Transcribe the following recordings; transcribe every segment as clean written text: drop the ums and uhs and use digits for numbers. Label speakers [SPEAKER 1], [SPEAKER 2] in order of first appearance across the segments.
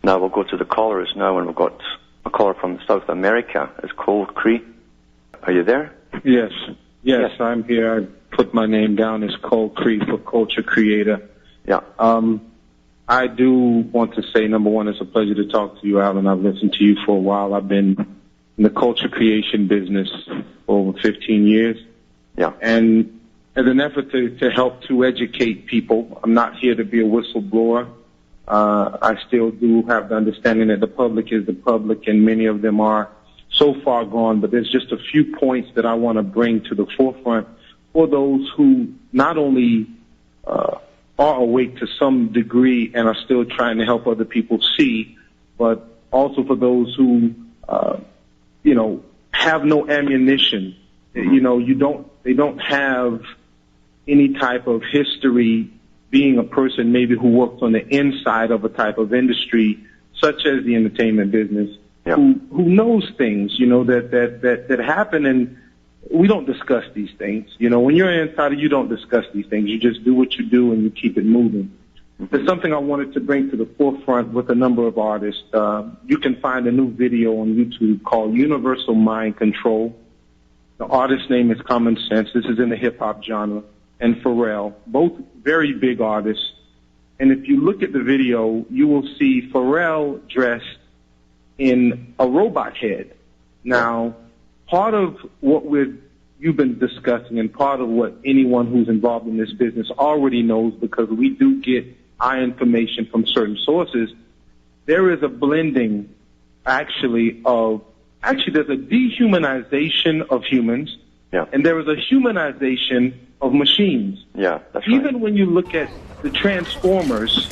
[SPEAKER 1] Now we'll go to the callers now, and we've got a caller from South America. It's Cold Cree. Are you there?
[SPEAKER 2] Yes, I'm here. I put my name down as Cold Cree for Culture Creator.
[SPEAKER 1] Yeah.
[SPEAKER 2] I do want to say, number one, it's a pleasure to talk to you, Alan. I've listened to you for a while. I've been in the culture creation business for over 15 years.
[SPEAKER 1] Yeah.
[SPEAKER 2] And as an effort to help to educate people, I'm not here to be a whistleblower. I still do have the understanding that the public is the public, and many of them are so far gone, but there's just a few points that I want to bring to the forefront for those who not only are awake to some degree and are still trying to help other people see, but also for those who, have no ammunition. They don't have any type of history being a person maybe who works on the inside of a type of industry, such as the entertainment business, who knows things, that happen, and we don't discuss these things. When you're an insider, you don't discuss these things. You just do what you do and you keep it moving. There's something I wanted to bring to the forefront with a number of artists. You can find a new video on YouTube called Universal Mind Control. The artist's name is Common Sense. This is in the hip-hop genre. And Pharrell, both very big artists. And if you look at the video, you will see Pharrell dressed in a robot head. Now, part of what you've been discussing, and part of what anyone who's involved in this business already knows, because we do get our information from certain sources, there is a blending, there's a dehumanization of humans, and there is a humanization of machines.
[SPEAKER 1] Yeah, that's right.
[SPEAKER 2] Even when you look at the Transformers,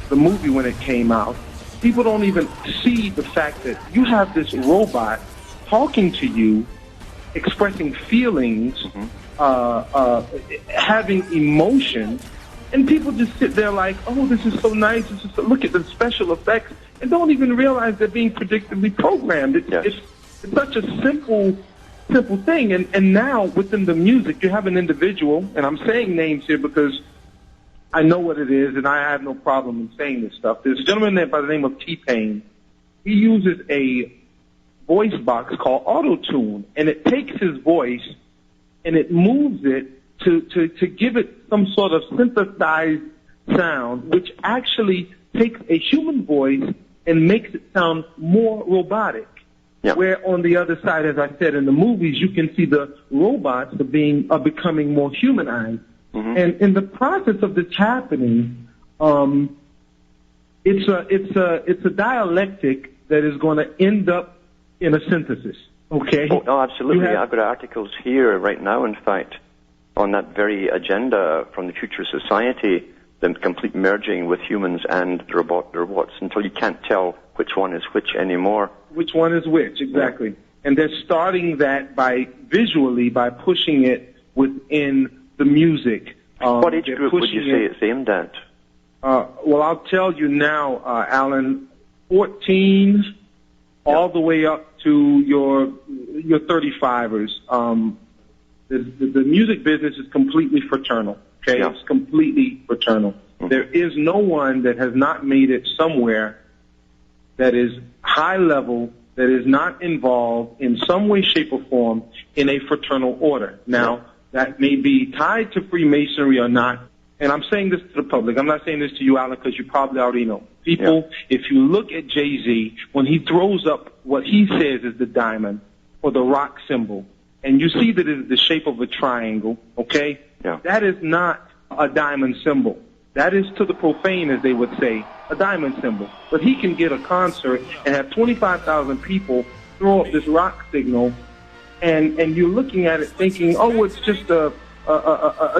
[SPEAKER 2] the movie when it came out, people don't even see the fact that you have this robot talking to you, expressing feelings, having emotion, and people just sit there like, oh, this is so nice. Look at the special effects, and don't even realize they're being predictably programmed. It's such a simple thing. And now within the music, you have an individual, and I'm saying names here because I know what it is, and I have no problem in saying this stuff. There's a gentleman by the name of T-Pain. He uses a voice box called Auto-Tune, and it takes his voice and it moves it to give it some sort of synthesized sound, which actually takes a human voice and makes it sound more robotic. Yeah. Where on the other side, as I said, in the movies, you can see the robots are becoming more humanized. And in the process of this happening, it's a dialectic that is going to end up in a synthesis. Okay?
[SPEAKER 1] Oh, no, absolutely. I've got articles here right now, in fact, on that very agenda from the future society, the complete merging with humans and robots, until you can't tell which one is which anymore.
[SPEAKER 2] Which one is which, exactly. Yeah. And they're starting that by pushing it within the music.
[SPEAKER 1] What age group would you say it's aimed at?
[SPEAKER 2] Well, I'll tell you now, Alan, 14 all the way up to your 35ers. The music business is completely fraternal. Okay, It's completely fraternal. There is no one that has not made it somewhere that is high level, that is not involved in some way, shape, or form in a fraternal order. Now, that may be tied to Freemasonry or not, and I'm saying this to the public. I'm not saying this to you, Alan, because you probably already know. People, if you look at Jay-Z, when he throws up what he says is the diamond or the rock symbol, and you see that it is the shape of a triangle, okay? Yeah. That is not a diamond symbol. That is, to the profane, as they would say, a diamond symbol. But he can get a concert and have 25,000 people throw up this rock signal, and you're looking at it thinking, oh, it's just a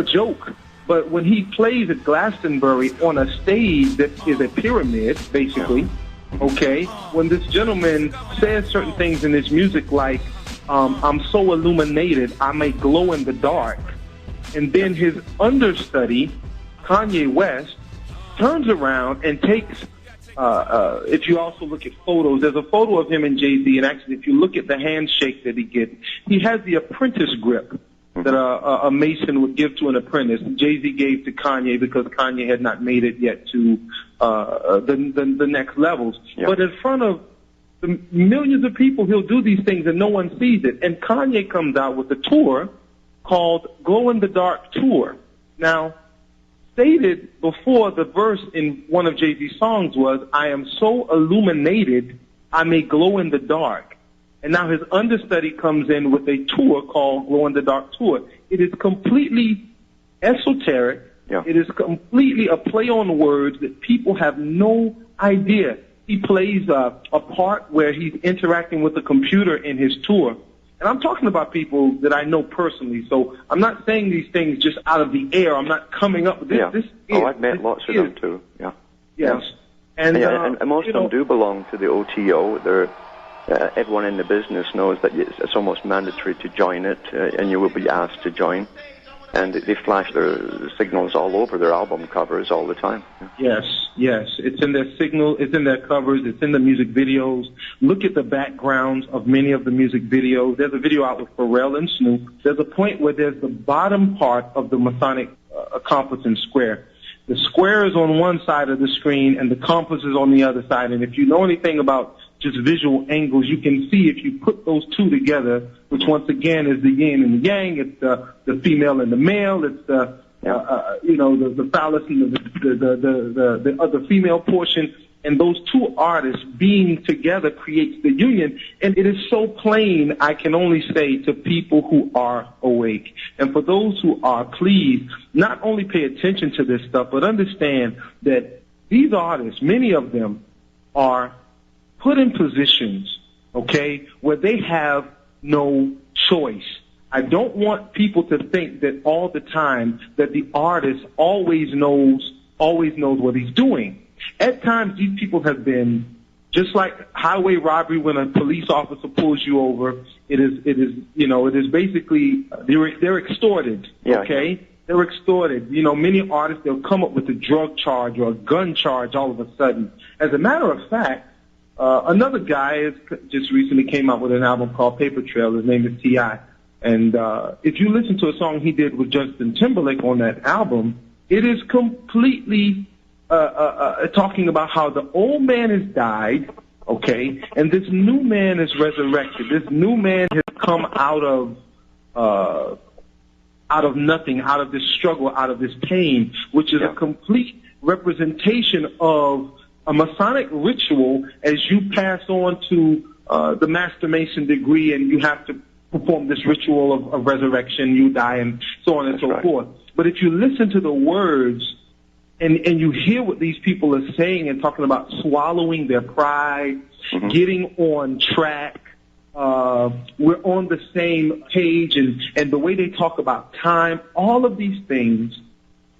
[SPEAKER 2] joke. But when he plays at Glastonbury on a stage that is a pyramid, basically, okay, when this gentleman says certain things in his music like, I'm so illuminated, I may glow in the dark, and then his understudy, Kanye West, turns around and takes, if you also look at photos, there's a photo of him and Jay-Z, and actually if you look at the handshake that he gets, he has the apprentice grip. that a Mason would give to an apprentice. Jay-Z gave to Kanye because Kanye had not made it yet to the next levels. Yeah. But in front of the millions of people, he'll do these things and no one sees it. And Kanye comes out with a tour called Glow in the Dark Tour. Now, stated before the verse in one of Jay-Z's songs was, I am so illuminated, I may glow in the dark. And now his understudy comes in with a tour called Glow in the Dark Tour. It is completely esoteric. Yeah. It is completely a play on words that people have no idea. He plays a part where he's interacting with a computer in his tour. And I'm talking about people that I know personally, so I'm not saying these things just out of the air. I'm not coming up with this.
[SPEAKER 1] Yeah.
[SPEAKER 2] This
[SPEAKER 1] I've met lots of them too. Yeah.
[SPEAKER 2] Yes.
[SPEAKER 1] Yeah. And most of them do belong to the OTO. They're everyone in the business knows that it's almost mandatory to join it, and you will be asked to join. And they flash their signals all over their album covers all the time.
[SPEAKER 2] Yes, yes. It's in their signal, it's in their covers, it's in the music videos. Look at the backgrounds of many of the music videos. There's a video out with Pharrell and Snoop. There's a point where there's the bottom part of the Masonic compass and square. The square is on one side of the screen and the compass is on the other side. And if you know anything about just visual angles, you can see if you put those two together, which once again is the yin and the yang, it's the female and the male, it's the the phallus and the other female portion, and those two artists being together creates the union. And it is so plain, I can only say to people who are awake. And for those who are, please not only pay attention to this stuff, but understand that these artists, many of them, are put in positions, okay, where they have no choice. I don't want people to think that all the time that the artist always knows what he's doing. At times, these people have been just like highway robbery. When a police officer pulls you over, it is basically they're extorted.
[SPEAKER 1] Yeah.
[SPEAKER 2] Okay, they're extorted. Many artists, they'll come up with a drug charge or a gun charge all of a sudden. As a matter of fact, another guy just recently came out with an album called Paper Trail. His name is T.I. And if you listen to a song he did with Justin Timberlake on that album, it is completely talking about how the old man has died, okay, and this new man is resurrected. This new man has come out of nothing, out of this struggle, out of this pain, which is a complete representation of a Masonic ritual as you pass on to the Master Mason degree and you have to perform this ritual of resurrection, you die, and so on and so forth. But if you listen to the words and you hear what these people are saying and talking about swallowing their pride, getting on track, we're on the same page, and the way they talk about time, all of these things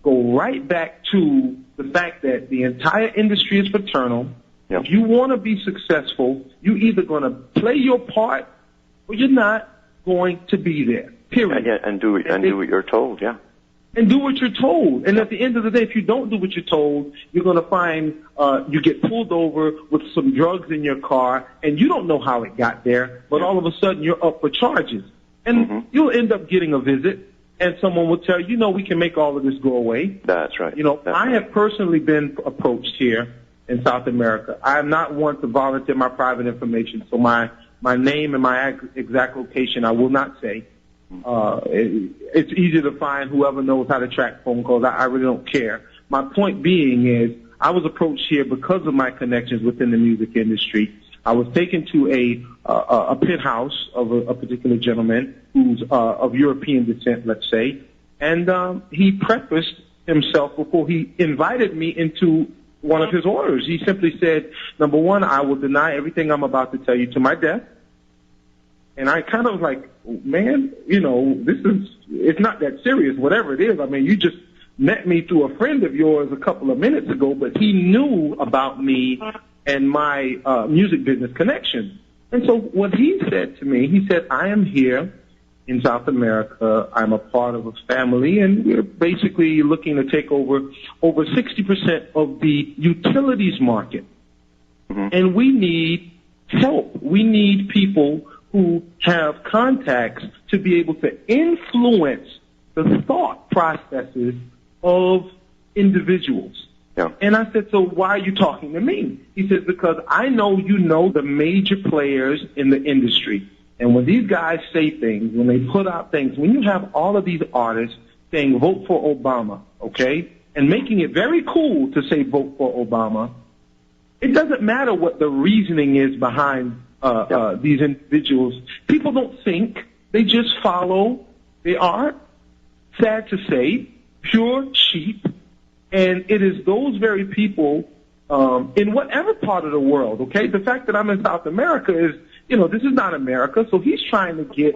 [SPEAKER 2] go right back to the fact that the entire industry is fraternal. Yep. If you want to be successful, you're either going to play your part or you're not going to be there. Period.
[SPEAKER 1] And do what you're told. Yeah.
[SPEAKER 2] And do what you're told. And at the end of the day, if you don't do what you're told, you're going to find you get pulled over with some drugs in your car, and you don't know how it got there, but all of a sudden you're up for charges. And you'll end up getting a visit, and someone will tell you, we can make all of this go away.
[SPEAKER 1] That's right.
[SPEAKER 2] I have personally been approached here in South America. I am not one to volunteer my private information, so my name and my exact location I will not say. It's easy to find whoever knows how to track phone calls. I really don't care. My point being is I was approached here because of my connections within the music industry. I was taken to a penthouse of a particular gentleman who's of European descent, let's say, and he prefaced himself before he invited me into one of his orders. He simply said, number one, I will deny everything I'm about to tell you to my death. And I kind of was like, man, it's not that serious, whatever it is. I mean, you just met me through a friend of yours a couple of minutes ago, but he knew about me and my music business connection. And so what he said to me, he said, I am here in South America. I'm a part of a family, and we're basically looking to take over 60% of the utilities market. And we need help. We need people who have contacts to be able to influence the thought processes of individuals.
[SPEAKER 1] Yeah.
[SPEAKER 2] And I said, so why are you talking to me? He says, because I know you know the major players in the industry. And when these guys say things, when they put out things, when you have all of these artists saying vote for Obama, okay, and making it very cool to say vote for Obama, it doesn't matter what the reasoning is behind these individuals. People don't think. They just follow. They are, sad to say, pure sheep. And it is those very people in whatever part of the world, okay? The fact that I'm in South America is, this is not America, so he's trying to get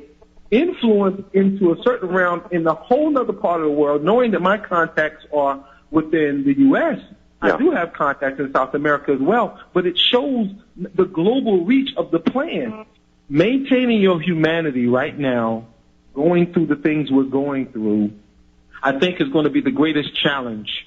[SPEAKER 2] influence into a certain realm in a whole other part of the world, knowing that my contacts are within the U.S.
[SPEAKER 1] Yeah.
[SPEAKER 2] I do have contacts in South America as well, but it shows the global reach of the plan. Maintaining your humanity right now, going through the things we're going through, I think is going to be the greatest challenge